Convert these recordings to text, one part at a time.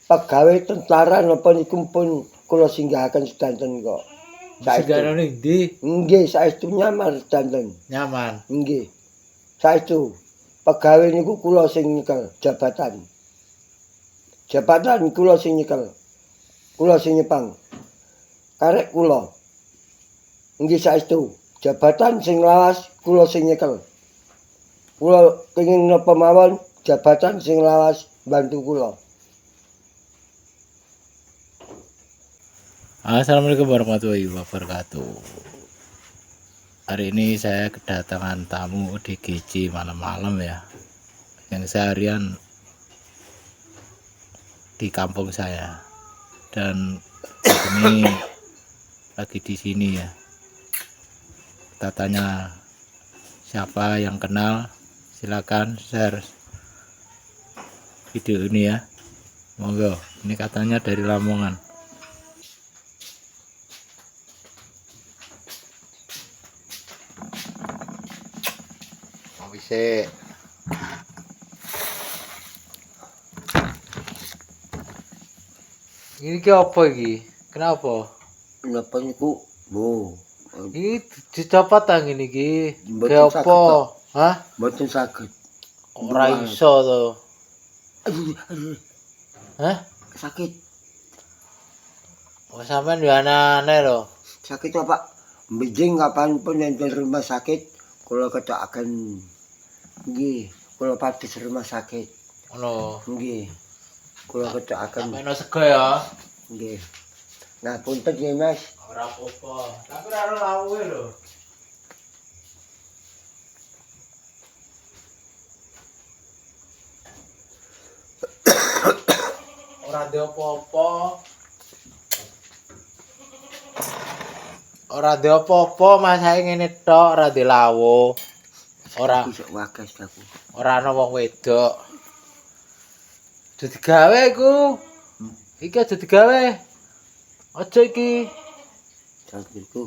pegawai tentara napa niku pun kula singgahaken sedanten kok. Segarane ndi? Nggih, saestu nyaman sedanten. Nyaman. Nggih. Saestu pegawai niku kula sing nyekel jabatan. Jabatan kula sing nyekel. Kula sing nyepang. Karek kula. Nggih saestu. Jabatan sing lawas kula sing nyekel. Kula kenging napa mawon jabatan sing lawas bantu kula. Assalamualaikum warahmatullahi wabarakatuh. Hari ini saya kedatangan tamu ODGJ malam-malam ya, yang seharian di kampung saya, dan ini lagi di sini ya. Kita tanya siapa yang kenal, silakan share video ini ya, monggo. Ini katanya dari Lamongan. Bisa. Ini ki apa iki? Kenapa? Napa niku? Bu. Ini dicopot tang ini ki. Mboten Ke saged, apa? Pak. Hah? Mboten saged. Ora iso to. Aduh. Hah? Sakit. Oh, sampean yo aneh lho. Sakit apa, Pak? Mbijing kapanpun enten rumah sakit, kula ketakaken. Nggih, kula padhes rumah sakit. Ngono. Nggih. Kula ketakaken. Sampeyan sego ya. Nggih. Nah, punten nggih, Mas. Ora apa-apa. Tapi ora lawuhe lho. Ora ada apa-apa. Ora ada apa-apa, masahe ngene tok, ora ada lawuh. Ora Iso wagas aku. ora ana wong wedok. Aja digawe iku. Iki aja digawe. Aja iki. Sakitku.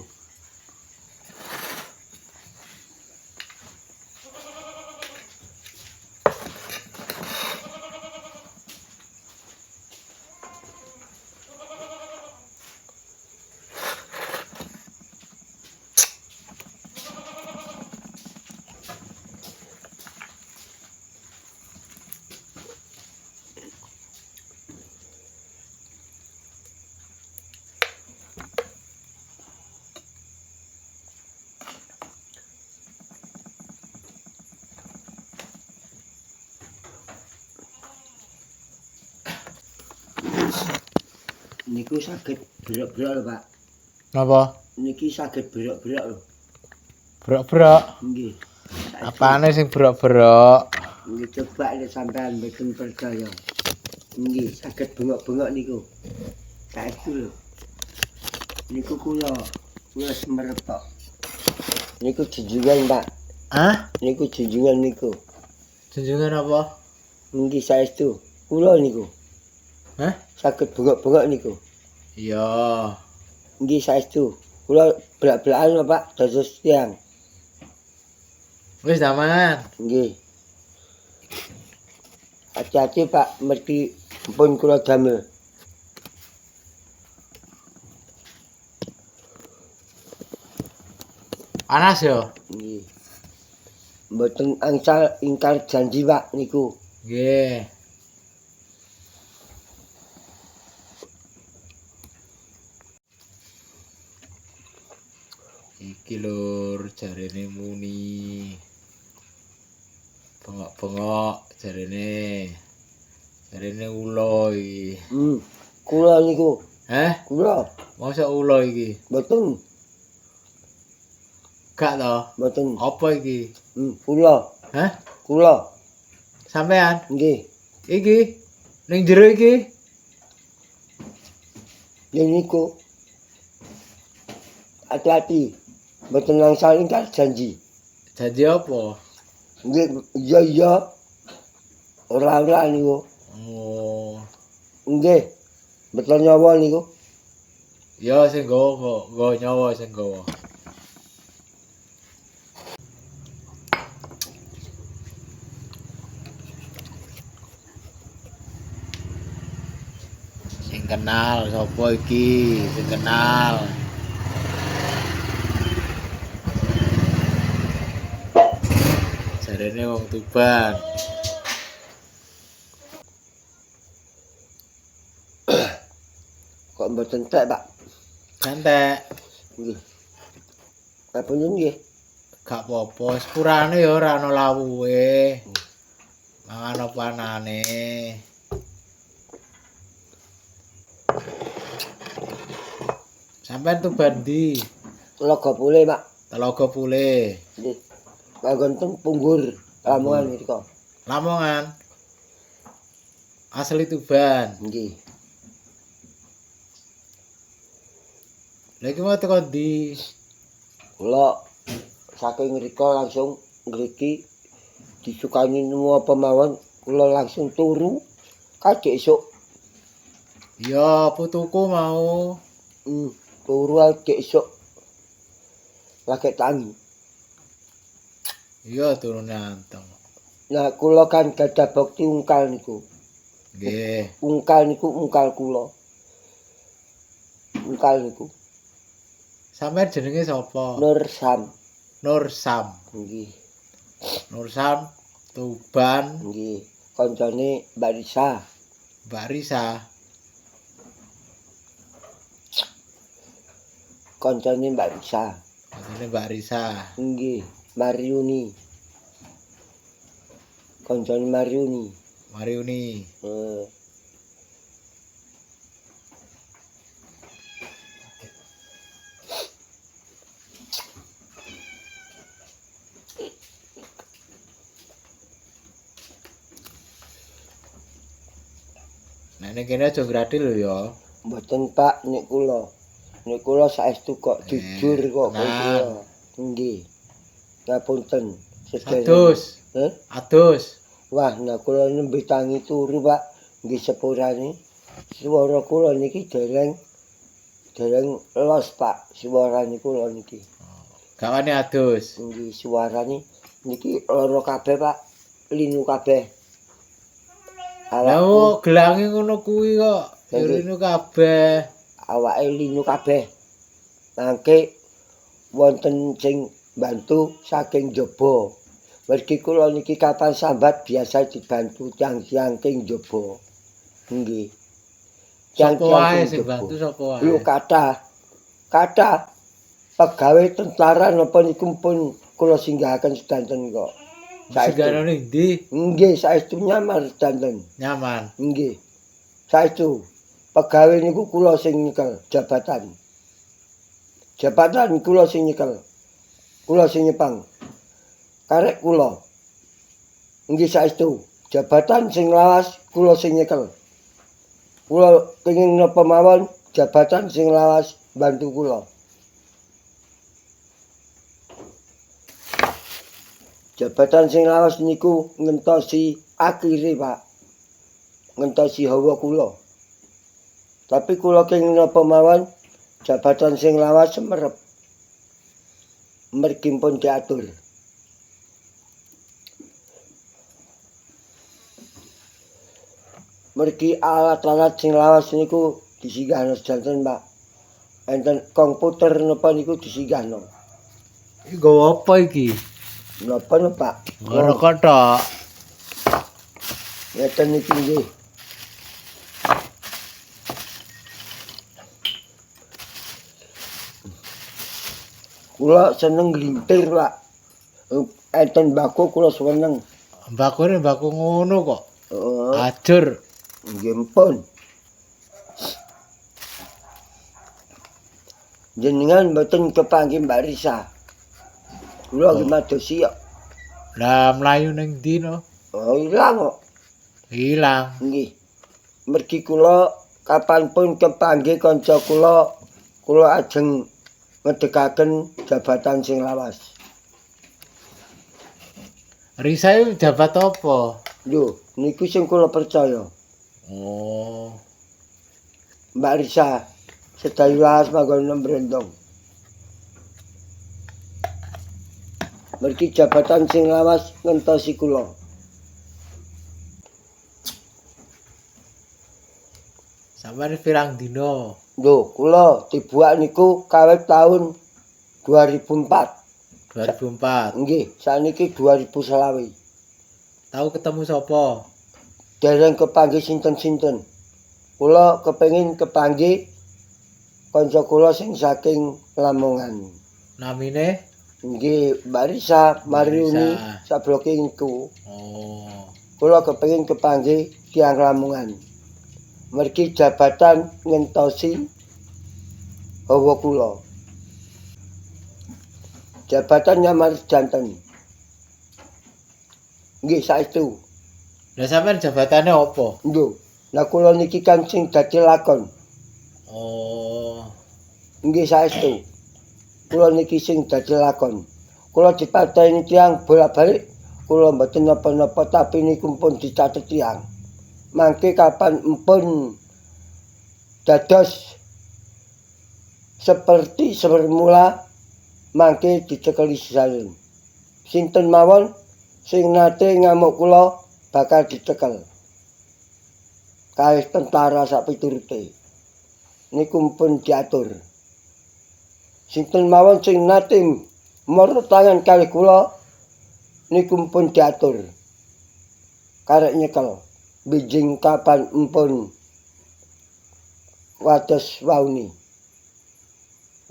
Niku saged berok-berok lho, Pak. Napa? Niki saged berok-berok lho. Brok-brok. Nggih. Apane sing brok-brok? Nggih, coba nek sampean mboten percaya. Nggih, saged bengok-bengok niku. Saestu lho. Niku kula semerep tok. Niku junjungan, Pak. Hah? Niku junjungan niku. Junjungan apa? Nggih saestu. Kula niku. Hah? Saged bengok-bengok niku. Iya. Nggih saestu. Kula belak-belakan lho, Pak, dados tiyang. Wis daman. Nggih. Hati-hati, Pak, mesti pun kula damel. Panas ya? Nggih. Mboten angsal ingkar janji, Pak, niku. Nggih. Iki lur jarene muni. Bengok-bengok jarene. Jarene ulo iki. Kula niku. Hah? Kula Masa ulo iki? mboten, Gak to? mboten. Apa iki? Kula, Hah? kula. Sampean? Nggih. Iki? Ning jero iki? Yen niku. Hati-hati. Mboten angsal ingkar janji. Janji apa? Nggih, iya. Ora niku. Oh. Nggih. Betul nyawa niku. Ya sing nggawa nyawa sing nggawa. kenal sapa iki, sing kenal. Jarene wong Tuban. Kok mboten tek, Pak? Santek. Nggih. Ngapunten nggih. Gak apa-apa, sepurane ya ora ana lawuhe. Mangan apa anane. Sampeyan Tuban ndi? Telaga Pule, Pak. Telaga Pule. Nggih. Manggon teng Punggur, Lamongan mriku. Lamongan. Asli Tuban. Nggih. Lha iki mau teko ndi? Kula saking mriku langsung ngriki disukani nemu apa mawon kula langsung turu kadek esuk. Ya, putuku mau. Turu kadek esuk. Lagi tangi. Iya, turune anteng. Nah, kula kan gadah bukti ungkal niku. Nggih. Ungkal niku ungkal kula. Ungkal niku. Sampeyan jenenge sapa? Nur Sam. Nur Sam. Nggih. Nur Sam Tuban, Nggih. Kancane Mbak Risa. Mbak Risa. Kancane Mbak Risa. Kancane Mbak Risa. Nggih. Mariuni. Kancane Mariuni. Mariuni. Nek ning kene aja grati lho ya. Mboten Pak nek kula. Nek kula saestu kok jujur kok kula. Nggih. Ngapunten. Adus. Adus. Wah, nah kula nembe tangi turu Pak. Nggih sepurane. Swara kula niki dereng los Pak. Suarane kula niki. Gawane adus. Nggih suarane niki loro kabeh Pak. Linu kabeh. Lha gelange ngono kuwi kok. Linu kabeh. Awake linu kabeh. Mangke wonten sing bantu saking jaba. Mergi kula niki kapan sambat biasa dibantu tiyang-tiyang king jaba. Nggih. Sapa wae sing bantu sapa wae? Lho kathah pegawai tentara napa niku pun kula singgahaken sedanten kok. Singgahane ning ndi? Nggih, saestu nyamar sedanten. Nyaman. Nggih. Saestu pegawai niku kula sing nyekel jabatan. Jabatan kula sing nyekel. Kula sing nyepang. Karek kula. Nggih saestu jabatan sing lawas kula sing nyekel. Kula kenging napa mawon jabatan sing lawas bantu kula. Jabatan sing lawas niku ngentosi akhire, Pak. Ngentosi hawa kula. Tapi kula kenging napa mawon jabatan sing lawas semerep. Mergi pun diatur. Mergi alat-alat sing lawas niku disinggahno sedanten, Pak. Enten komputer napa niku disinggahno. Iki nggawa apa iki? Napa no, Pak? Ngono kothok. Ngeten iki nggih. Kula seneng nglintir, Pak. Enten mbako kula seneng. Mbakune mbako ngono kok. Heeh. Ajur. Nggih pun. Jenengan mboten kepanggih Mbak Risa. Kula nggih madosi kok. Lah mlayu ning ndi no? Oh, ilang kok. Hilang. Nggih. Mergi kula kapanpun kepanggih kanca kula ajeng ngedekaken jabatan sing lawas. Risa iki jabat apa? Lho, niku sing kula percaya. Oh. Mbak Risa sedayu lawas manggon nembrendong. Mergi jabatan sing lawas ngentosi kula. Sampeyan pirang dina? Lho, kula dibuak niku kawit tahun 2004. 2004. Nggih, saniki 2020. Tahu ketemu sapa? Dereng kepanggih sinten-sinten. Kula kepengin kepanggih kanca kula sing saking Lamongan. Namine? Nggih, Mbak Risa Mariuni Risa. sabloke niku. Oh. Kula kepengin kepanggih tiyang Lamongan. Mergi jabatan ngentosi hawa kula. Jabatan nyamar janten. Nggih, saestu. Lah sampean jabatane apa? Lho, lah kula niki kan sing dadi lakon. Oh. Nggih, saestu. Kula niki sing dadi lakon. Kula dipateni tiyang bolak-balik. Kula mboten napa-napa tapi niku pun dicatet tiyang. Mangke kapan empun dados seperti semula mangke dicekeli sisalun. Sinten mawon sing nate ngamuk kula bakal dicekel. Kae tentara sak piturute. Niku pun diatur. Sinten mawon sing nate moro tangan kalih kula niku pun diatur. Karek nyekel. Bijing kapan empun wates wauni.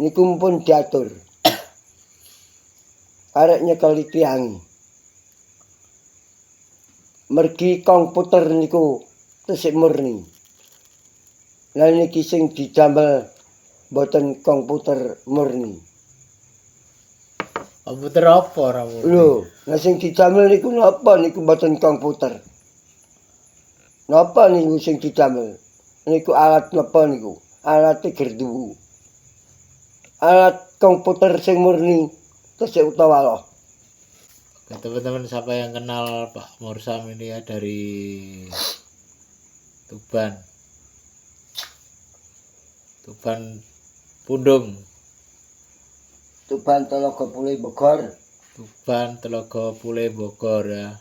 Niku pun diatur. Karek nyekel tiangi. Mergi komputer niku tesik murni. Lah niki sing didamel boten komputer murni. Komputer apa ora murni? Lho, lah sing didamel niku napa niku boten komputer? Napa niku sing didamel? Niku alat napa niku? Alat gerduwu. Alat komputer sing murni tesik utawa loh. Oke, teman-teman siapa yang kenal Pak Mursam ini ya dari Tuban. Tuban Pundung. Tuban Telaga Pule Bogor. Tuban Telaga Pule Bogor ya.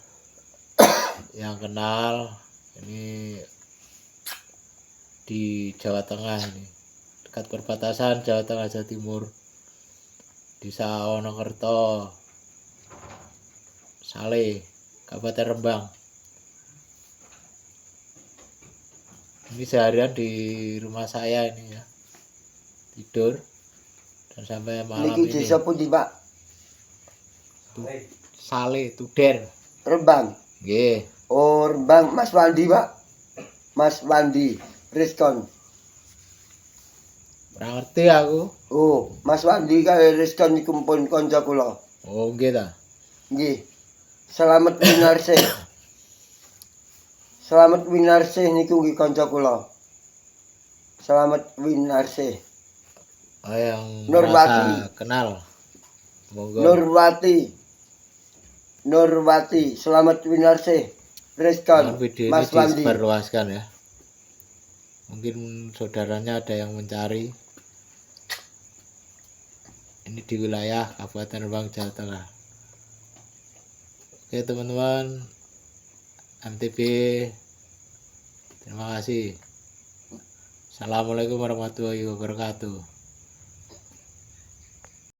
Yang kenal ini di Jawa Tengah ini. Dekat perbatasan Jawa Tengah Jawa Timur. Desa Wonokerto. Sale, Kabupaten Rembang. Ini seharian di rumah saya ini ya. Tidur dan sampai malam Niki ini. desa pundi, Pak? Sale, Tuder. Rembang. Nggih. Oh, Rembang Mas Wandi, Pak. Mas Wandi Rizkon. Ora ngerti aku. Oh, Mas Wandi kali Rizkon niku pun kanca kula. Oh, nggih ta. Nggih. Selamat Winarsih. Selamat Winarsih niku nggih kanca kula. Selamat Winarsih. Oh, yang Nurwati. merasa kenal. Monggo. Nurwati, Selamat Winarsih. Rizkon, Video Mas ini Wandi. disebarluaskan ya. Mungkin saudaranya ada yang mencari. Ini di wilayah Kabupaten Rembang, Jawa Tengah. Oke teman-teman, MTB, terima kasih. Assalamualaikum warahmatullahi wabarakatuh.